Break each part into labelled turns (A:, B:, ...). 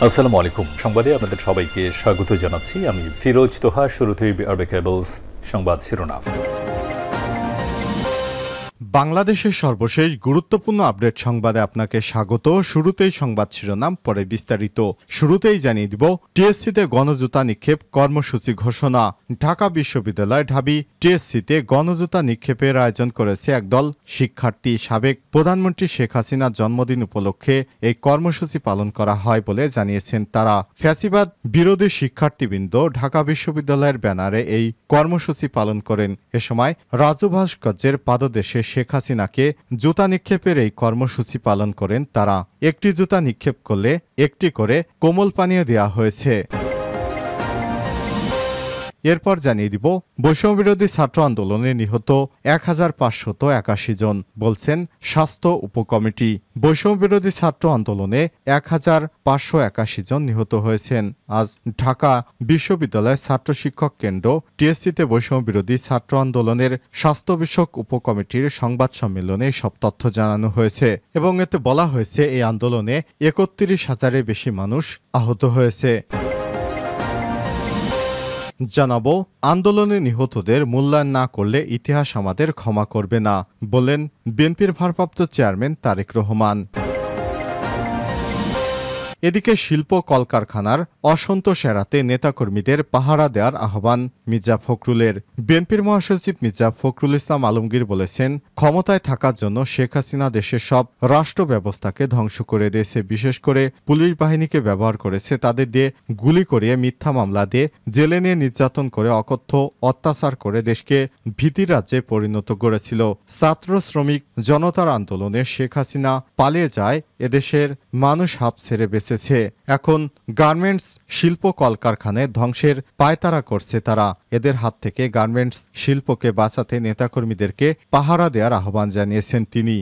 A: আসসালামু আলাইকুম। সংবাদে আপনাদের সবাইকে স্বাগত জানাচ্ছি। আমি ফিরোজ তোহা। শুরুতেই আরবে কেবলস সংবাদ শিরোনাম।
B: বাংলাদেশের সর্বশেষ গুরুত্বপূর্ণ আপডেট সংবাদে আপনাকে স্বাগত। শুরুতেই সংবাদ শিরোনাম, পরে বিস্তারিত। শুরুতেই জানিয়ে দিব, টিএসসিতে গণজুতা নিক্ষেপ কর্মসূচি ঘোষণা। ঢাকা বিশ্ববিদ্যালয় ঢাবি টিএসসিতে গণজুতা নিক্ষেপের আয়োজন করেছে একদল শিক্ষার্থী। সাবেক প্রধানমন্ত্রী শেখ হাসিনার জন্মদিন উপলক্ষে এই কর্মসূচি পালন করা হয় বলে জানিয়েছেন তারা। ফ্যাসিবাদ বিরোধী শিক্ষার্থীবৃন্দ ঢাকা বিশ্ববিদ্যালয়ের ব্যানারে এই কর্মসূচি পালন করেন। এ সময় রাজু ভাস্কর্যের পাদদেশে শেখ হাসিনাকে জুতা নিক্ষেপের এই কর্মসূচি পালন করেন তারা। একটি জুতা নিক্ষেপ করলে একটি করে কোমল পানীয় দেওয়া হয়েছে। এরপর জানিয়ে দিব, বৈষম্যবিরোধী ছাত্র আন্দোলনে নিহত ১৫৮১ জন, বলছেন স্বাস্থ্য উপকমিটি। বৈষম্যবিরোধী ছাত্র আন্দোলনে ১৫৮১ জন নিহত হয়েছেন। আজ ঢাকা বিশ্ববিদ্যালয়ের ছাত্র শিক্ষক কেন্দ্র টিএসসিতে বৈষম্যবিরোধী ছাত্র আন্দোলনের স্বাস্থ্য বিষয়ক উপকমিটির সংবাদ সম্মেলনে সব তথ্য জানানো হয়েছে এবং এতে বলা হয়েছে এই আন্দোলনে ৩১,০০০-এর বেশি মানুষ আহত হয়েছে। জানাবো, আন্দোলনে নিহতদের মূল্যায়ন না করলে ইতিহাস আমাদের ক্ষমা করবে না, বলেন বিএনপির ভারপ্রাপ্ত চেয়ারম্যান তারেক রহমান। এদিকে শিল্প কলকারখানার অসন্তোষ এড়াতে নেতাকর্মীদের পাহারা দেওয়ার আহ্বান মির্জা ফখরুলের। বিএনপির মহাসচিব মির্জা ফখরুল ইসলাম আলমগীর বলেছেন, ক্ষমতায় থাকার জন্য শেখ হাসিনা দেশের সব রাষ্ট্র ব্যবস্থাকে ধ্বংস করে দিয়েছে। বিশেষ করে পুলিশ বাহিনীকে ব্যবহার করেছে, তাদের দিয়ে গুলি করিয়ে, মিথ্যা মামলা দিয়ে জেলে নিয়ে নির্যাতন করে, অকথ্য অত্যাচার করে দেশকে ভীতির রাজ্যে পরিণত করেছিল। ছাত্র শ্রমিক জনতার আন্দোলনে শেখ হাসিনা পালিয়ে যায়, এদেশের মানুষ হাঁপ ছেড়ে বেঁচেছে। এখন গার্মেন্টস শিল্প কলকারখানায় ধ্বংসের পায়তারা করছে তারা। এদের হাত থেকে গার্মেন্টস শিল্পকে বাঁচাতে নেতাকর্মীদেরকে পাহারা দেওয়ার আহ্বান জানিয়েছেন তিনি।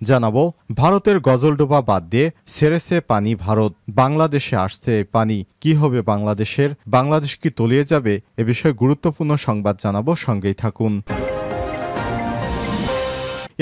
B: জানাবো, ভারতের গজলডোবা বাদ দিয়ে ছেড়েছে পানি ভারত। বাংলাদেশে আসছে এই পানি। কি হবে বাংলাদেশের? বাংলাদেশ কি তলিয়ে যাবে? এ বিষয়ে গুরুত্বপূর্ণ সংবাদ জানাবো, সঙ্গেই থাকুন।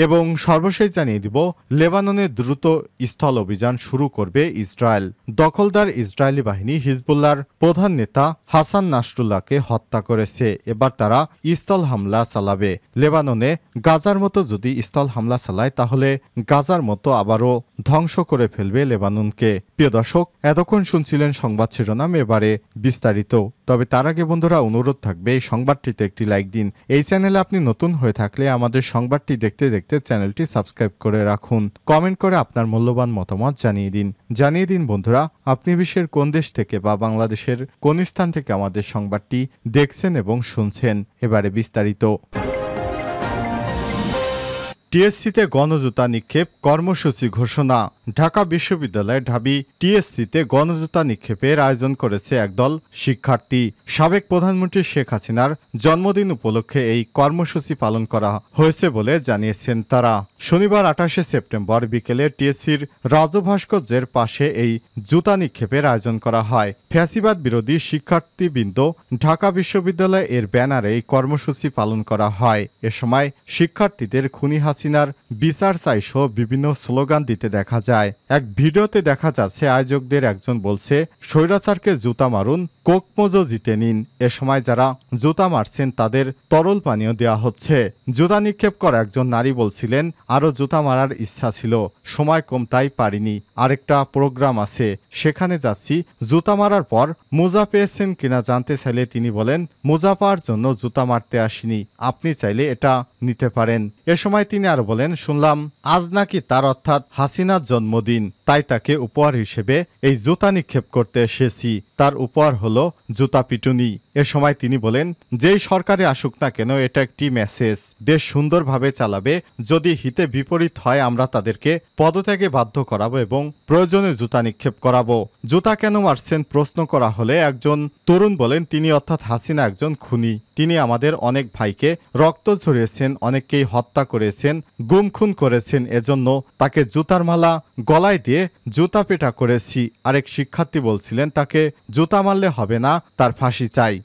B: এবং সর্বশেষ জানিয়ে দিব, লেবাননে দ্রুত স্থল অভিযান শুরু করবে ইসরায়েল। দখলদার ইসরায়েলি বাহিনী হিজবুল্লাহর প্রধান নেতা হাসান নাসরুল্লাহকে হত্যা করেছে। এবার তারা স্থল হামলা চালাবে। লেবাননে গাজার মতো যদি স্থল হামলা চালায়, তাহলে গাজার মতো আবারও ধ্বংস করে ফেলবে লেবাননকে। প্রিয় দর্শক, এতক্ষণ শুনছিলেন সংবাদ শিরোনাম, এবারে বিস্তারিত। তবে তার আগে বন্ধুরা, অনুরোধ থাকবে এই সংবাদটিতে একটি লাইক দিন। এই চ্যানেলে আপনি নতুন হয়ে থাকলে আমাদের সংবাদটি দেখতে দেখতে চ্যানেলটি সাবস্ক্রাইব করে রাখুন। কমেন্ট করে আপনার মূল্যবান মতামত জানিয়ে দিন বন্ধুরা, আপনি বিশ্বের কোন দেশ থেকে বা বাংলাদেশের কোন স্থান থেকে আমাদের সংবাদটি দেখছেন এবং শুনছেন। এবারে বিস্তারিত। টিএসসিতে গণজুতা নিক্ষেপ কর্মসূচি ঘোষণা। ঢাকা বিশ্ববিদ্যালয়ের ঢাবি টিএসসিতে গণজুতা নিক্ষেপের আয়োজন করেছে একদল শিক্ষার্থী। সাবেক প্রধানমন্ত্রী শেখ হাসিনার জন্মদিন উপলক্ষে এই কর্মসূচি পালন করা হয়েছে বলে জানিয়েছেন তারা। শনিবার ২৮শে সেপ্টেম্বর বিকেলে টিএসসির রাজু ভাস্কর্যের পাশে এই জুতা নিক্ষেপের আয়োজন করা হয়। ফ্যাসিবাদ বিরোধী শিক্ষার্থীবৃন্দ ঢাকা বিশ্ববিদ্যালয় এর ব্যানারে এই কর্মসূচি পালন করা হয়। এ সময় শিক্ষার্থীদের খুনি হাসিনার বিচার চাই সহ বিভিন্ন স্লোগান দিতে দেখা যায়। এক ভিডিওতে দেখা যাচ্ছে, আয়োজকদের একজন বলছে, স্বৈরাচারকে জুতা মারুন, কোকমোজো জিতে নিন। এ সময় যারা জুতা মারছেন তাদের তরল পানীয় দেওয়া হচ্ছে। জুতা নিক্ষেপ করা একজন নারী বলছিলেন, আরো জুতা মারার ইচ্ছা ছিল, সময় কম তাই পারিনি, আরেকটা প্রোগ্রাম আছে, সেখানে যাচ্ছি। জুতা মারার পর মোজা পেয়েছেন কিনা জানতে চাইলে তিনি বলেন, মোজা পাওয়ার জন্য জুতা মারতে আসিনি, আপনি চাইলে এটা নিতে পারেন। এ সময় তিনি আরো বলেন, শুনলাম আজ নাকি তার অর্থাৎ হাসিনার জন্মদিন, তাই তাকে উপহার হিসেবে এই জুতা নিক্ষেপ করতে এসেছি। তার উপহার হলো জুতা পিটুনি। এ সময় তিনি বলেন, যেই সরকারে আসুক না কেন, এটা একটি মেসেজ, দেশ সুন্দরভাবে চালাবে। যদি হিতে বিপরীত হয়, আমরা তাদেরকে পদত্যাগে বাধ্য করাবো এবং প্রয়োজনে জুতা নিক্ষেপ করাবো। জুতা কেন মারছেন প্রশ্ন করা হলে একজন তরুণ বলেন, তিনি অর্থাৎ হাসিনা একজন খুনি। তিনি আমাদের অনেক ভাইকে রক্ত ঝরিয়েছেন, অনেককেই হত্যা করেছেন, গুম খুন করেছেন, এজন্য তাকে জুতার মালা গলায় দিয়ে জুতা পেটা করেছি। আরেক শিক্ষার্থী বলছিলেন, তাকে জুতা মারলে হবে না, তার ফাঁসি চাই।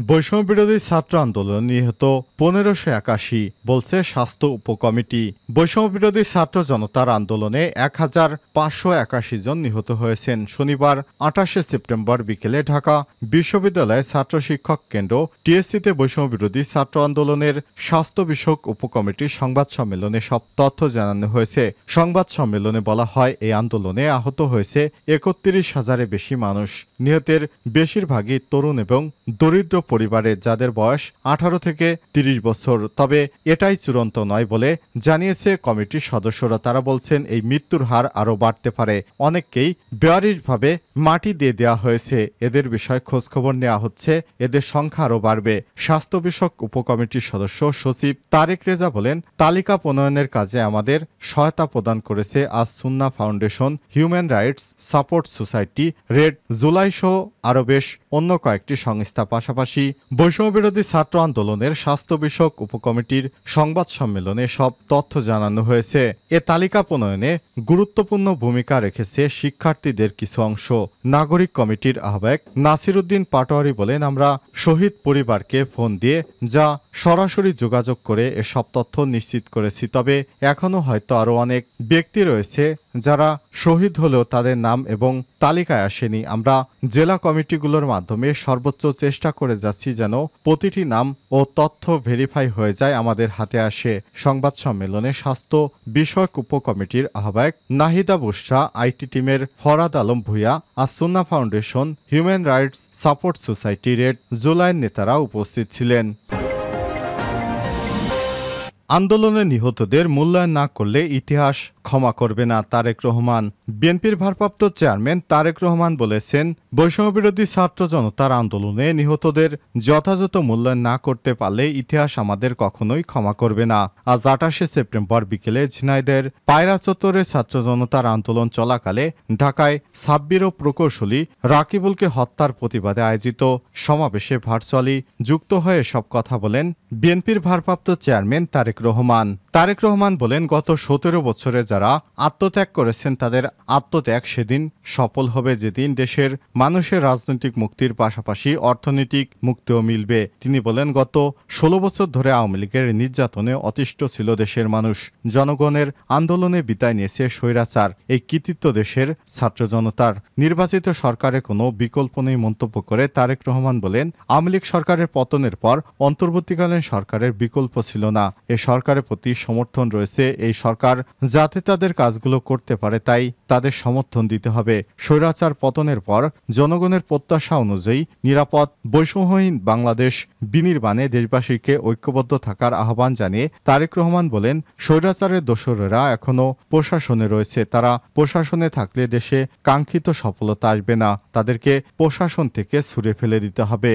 B: বৈষম্যবিরোধী ছাত্র আন্দোলন নিহত 1581 বলছে স্বাস্থ্য উপকমিটি। বৈষম্যবিরোধী ছাত্র জনতার আন্দোলনে 1581 জন নিহত হয়েছেন। শনিবার 28 সেপ্টেম্বর বিকেলে ঢাকা বিশ্ববিদ্যালয়ের ছাত্র শিক্ষক কেন্দ্র টিএসসিতে বৈষম্যবিরোধী ছাত্র আন্দোলনের স্বাস্থ্য বিষয়ক উপকমিটির সংবাদ সম্মেলনে সব তথ্য জানানো হয়েছে। সংবাদ সম্মেলনে বলা হয়, এই আন্দোলনে আহত হয়েছে 31,000-এর বেশি মানুষ। নিহতের বেশিরভাগই তরুণ এবং দরিদ্র পরিবারের, যাদের বয়স 18 থেকে 30 বছর। তবে এটাই চূড়ান্ত নয় বলে জানিয়েছে কমিটির সদস্যরা। তারা বলছেন, এই মৃত্যুর হার আরও বাড়তে পারে। অনেককেই বেআইনিভাবে মাটি দিয়ে দেওয়া হয়েছে। এদের বিষয়ে খোঁজখবর নেওয়া হচ্ছে, এদের সংখ্যা আরও বাড়বে। স্বাস্থ্য বিষয়ক উপকমিটির সদস্য সচিব তারেক রেজা বলেন, তালিকা প্রণয়নের কাজে আমাদের সহায়তা প্রদান করেছে আজ সুন্নাহ foundation, human rights support society, red July সহ আরও বেশ অন্য কয়েকটি সংস্থা। পাশাপাশি বৈষম্যবিরোধী ছাত্র আন্দোলনের স্বাস্থ্য বিষয়ক উপকমিটির সংবাদ সম্মেলনে সব তথ্য জানানো হয়েছে। এ তালিকা প্রণয়নে গুরুত্বপূর্ণ ভূমিকা রেখেছে শিক্ষার্থীদের কিছু অংশ। নাগরিক কমিটির আহ্বায়ক নাসিরউদ্দিন পাটোয়ারি বলেন, আমরা শহীদ পরিবারকে ফোন দিয়ে যা সরাসরি যোগাযোগ করে এসব তথ্য নিশ্চিত করেছি। তবে এখনও হয়তো আরও অনেক ব্যক্তি রয়েছে যারা শহীদ হলেও তাদের নাম এবং তালিকায় আসেনি। আমরা জেলা কমিটিগুলোর মাধ্যমে সর্বোচ্চ চেষ্টা করে যাচ্ছি যেন প্রতিটি নাম ও তথ্য ভেরিফাই হয়ে যায়, আমাদের হাতে আসে। সংবাদ সম্মেলনে স্বাস্থ্য বিষয়ক উপকমিটির আহ্বায়ক নাহিদা বুশরা, আইটি টিমের ফরাদ আলম ভূঁইয়া, সুন্নাহ foundation, human rights support society, red জুলাইয়ের নেতারা উপস্থিত ছিলেন। আন্দোলনে নিহতদের মূল্যায়ন না করলে ইতিহাস ক্ষমা করবে না, তারেক রহমান। বিএনপির ভারপ্রাপ্ত চেয়ারম্যান তারেক রহমান বলেছেন, বৈষম্যবিরোধী ছাত্র জনতার আন্দোলনে নিহতদের যথাযথ মূল্যায়ন না করতে পারলে ইতিহাস আমাদের কখনোই ক্ষমা করবে না। আজ 28 সেপ্টেম্বর বিকেলে ঝিনাইদহের পায়রা চত্বরে ছাত্র জনতার আন্দোলন চলাকালে ঢাকায় সাব্বির ও প্রকৌশলী রাকিবুলকে হত্যার প্রতিবাদে আয়োজিত সমাবেশে ভার্চুয়ালি যুক্ত হয়ে সব কথা বলেন বিএনপির ভারপ্রাপ্ত চেয়ারম্যান তারেক রহমান। তারেক রহমান বলেন, গত 17 বছরে যারা আত্মত্যাগ করেছেন তাদের আত্মত্যাগ সেদিন সফল হবে যেদিন দেশের মানুষের রাজনৈতিক মুক্তির পাশাপাশি অর্থনৈতিক মুক্তিও মিলবে। তিনি বলেন, গত 16 বছর ধরে আওয়ামী লীগের নির্যাতনে অতিষ্ঠ ছিল দেশের মানুষ। জনগণের আন্দোলনে বিদায় নিয়েছে স্বৈরাচার। এই কৃতিত্ব দেশের ছাত্র জনতার। নির্বাচিত সরকারের কোনো বিকল্প নেই মন্তব্য করে তারেক রহমান বলেন, আওয়ামী লীগ সরকারের পতনের পর অন্তর্বর্তীকালীন সরকারের বিকল্প ছিল না। এ সরকারের প্রতি সমর্থন রয়েছে। এই সরকার যাতে তাদের কাজগুলো করতে পারে তাই তাদের সমর্থন দিতে হবে। স্বৈরাচার পতনের পর জনগণের প্রত্যাশা অনুযায়ী নিরাপদ বৈষম্যহীন বাংলাদেশ বিনির্মাণে দেশবাসীকে ঐক্যবদ্ধ থাকার আহ্বান জানিয়ে তারেক রহমান বলেন, স্বৈরাচারের দোসরেরা এখনো প্রশাসনে রয়েছে। তারা প্রশাসনে থাকলে দেশে কাঙ্ক্ষিত সফলতা আসবে না। তাদেরকে প্রশাসন থেকে ছুঁড়ে ফেলে দিতে হবে।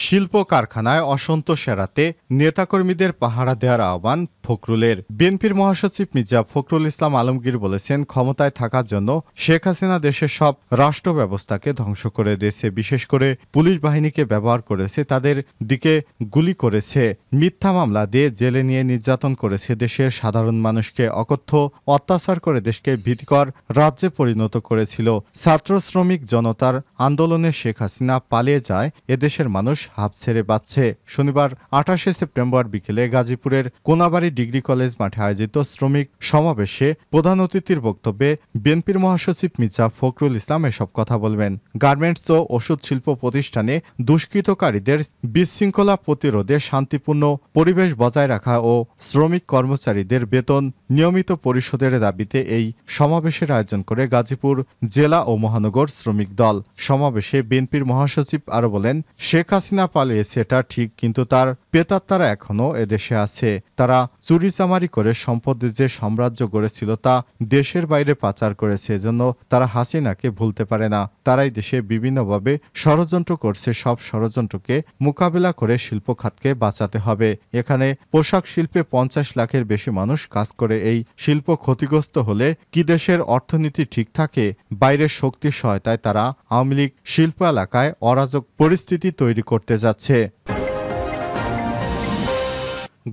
B: শিল্প কারখানায় অসন্তোষ এড়াতে নেতাকর্মীদের পাহারা দেওয়ার আহ্বান ফখরুলের। বিএনপির মহাসচিব মির্জা ফখরুল ইসলাম আলমগীর বলেছেন, ক্ষমতায় থাকার জন্য শেখ হাসিনা দেশের সব রাষ্ট্র ব্যবস্থাকে ধ্বংস করে দিয়েছে। বিশেষ করে পুলিশ বাহিনীকে ব্যবহার করেছে, তাদের দিকে গুলি করেছে, মিথ্যা মামলা দিয়ে জেলে নিয়ে নির্যাতন করেছে, দেশের সাধারণ মানুষকে অকথ্য অত্যাচার করে দেশকে ভীতিকর রাজ্যে পরিণত করেছিল। ছাত্র শ্রমিক জনতার আন্দোলনে শেখ হাসিনা পালিয়ে যায়, এদেশের মানুষ হাঁপ ছেড়ে বাঁচছে। শনিবার 28 সেপ্টেম্বর বিকেলে গাজীপুরের কোনাবাড়ি ডিগ্রি কলেজ মাঠে আয়োজিত শ্রমিক সমাবেশে প্রধান অতিথির বক্তব্যে বিএনপির মহাসচিব মির্জা ফখরুল ইসলাম এসব কথা বলবেন। গার্মেন্টস ও ওষুধ শিল্প প্রতিষ্ঠানে দুষ্কৃতকারীদের বিশৃঙ্খলা প্রতিরোধে শান্তিপূর্ণ পরিবেশ বজায় রাখা ও শ্রমিক কর্মচারীদের বেতন নিয়মিত পরিশোধের দাবিতে এই সমাবেশের আয়োজন করে গাজীপুর জেলা ও মহানগর শ্রমিক দল। সমাবেশে বিএনপির মহাসচিব আরও বলেন, শেখ হাসিনা পালিয়েছে এটা ঠিক, কিন্তু তার প্রেতাত্মারা এখনো এদেশে আছে। তারা চুরিচামারি করে সম্পদের যে সাম্রাজ্য গড়েছিল তা দেশের বাইরে পাচার করেছে। এজন্য তারা হাসিনাকে ভুলতে পারে না। তারাই দেশে বিভিন্নভাবে ষড়যন্ত্র করছে। সব ষড়যন্ত্রকে মোকাবিলা করে শিল্প খাতকে বাঁচাতে হবে। এখানে পোশাক শিল্পে 50 লাখের বেশি মানুষ কাজ করে। এই শিল্প ক্ষতিগ্রস্ত হলে কি দেশের অর্থনীতি ঠিক থাকে? বাইরের শক্তির সহায়তায় তারা আওয়ামী লীগ শিল্প এলাকায় অরাজক পরিস্থিতি তৈরি করতে যাচ্ছে।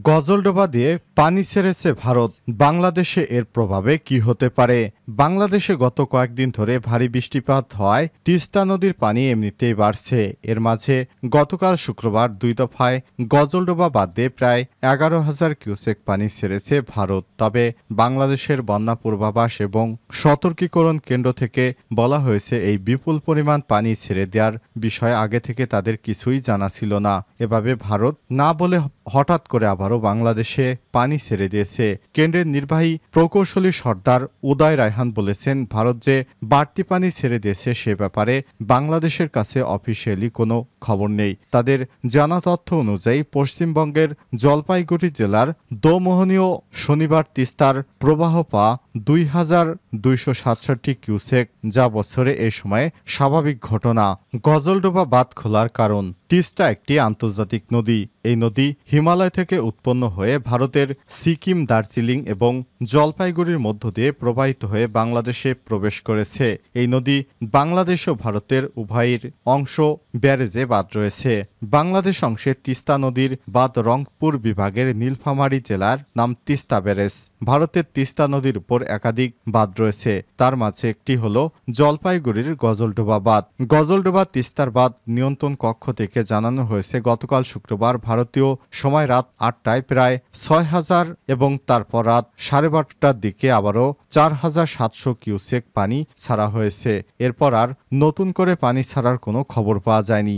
B: গজলডোবা দিয়ে পানি ছেড়েছে ভারত। বাংলাদেশে এর প্রভাবে কি হতে পারে? বাংলাদেশে গত কয়েকদিন ধরে ভারী বৃষ্টিপাত হওয়ায় তিস্তা নদীর পানি এমনিতেই বাড়ছে। এর মাঝে গতকাল শুক্রবার 2 দফায় গজলডোবা বাদ দিয়ে প্রায় 11,000 কিউসেক পানি ছেড়েছে ভারত। তবে বাংলাদেশের বন্যা পূর্বাভাস এবং সতর্কীকরণ কেন্দ্র থেকে বলা হয়েছে এই বিপুল পরিমাণ পানি ছেড়ে দেওয়ার বিষয়ে আগে থেকে তাদের কিছুই জানা ছিল না। এভাবে ভারত না বলে হঠাৎ করে আবারও বাংলাদেশে পানি ছেড়ে দিয়েছে। কেন্দ্রের নির্বাহী প্রকৌশলী সর্দার উদয় রায়হান বলেছেন, ভারত যে বাড়তি পানি ছেড়ে দিয়েছে সে ব্যাপারে বাংলাদেশের কাছে অফিসিয়ালি কোনো খবর নেই। তাদের জানা তথ্য অনুযায়ী পশ্চিমবঙ্গের জলপাইগুড়ি জেলার দোমোহনীয় শনিবার তিস্তার প্রবাহ পা 2,267 কিউসেক, যা বছরে এই সময়ে স্বাভাবিক ঘটনা। গজলডোবা বাঁধ খোলার কারণ, তিস্তা একটি আন্তর্জাতিক নদী। এই নদী হিমালয় থেকে উৎপন্ন হয়ে ভারতের সিকিম, দার্জিলিং এবং জলপাইগুড়ির মধ্য দিয়ে প্রবাহিত হয়ে বাংলাদেশে প্রবেশ করেছে। এই নদী বাংলাদেশ ও ভারতের উভয়ের অংশ ব্যারেজে বাঁধ রয়েছে। বাংলাদেশ অংশে তিস্তা নদীর বাঁধ রংপুর বিভাগের নীলফামারী জেলার নাম তিস্তা ব্যারেজ। ভারতের তিস্তা নদীর উপর একাধিক বাঁধ রয়েছে, তার মাঝে একটি হল জলপাইগুড়ির গজলডোবা বাঁধ। গজলডোবা তিস্তার বাঁধ নিয়ন্ত্রণ কক্ষ থেকে জানানো হয়েছে, গতকাল শুক্রবার ভারতীয় সময় রাত 8টায় প্রায় 6,000 এবং তারপর রাত 12:30টার দিকে আবারও 4,700 কিউসেক পানি ছাড়া হয়েছে। এরপর আর নতুন করে পানি ছাড়ার কোনো খবর পাওয়া যায়নি।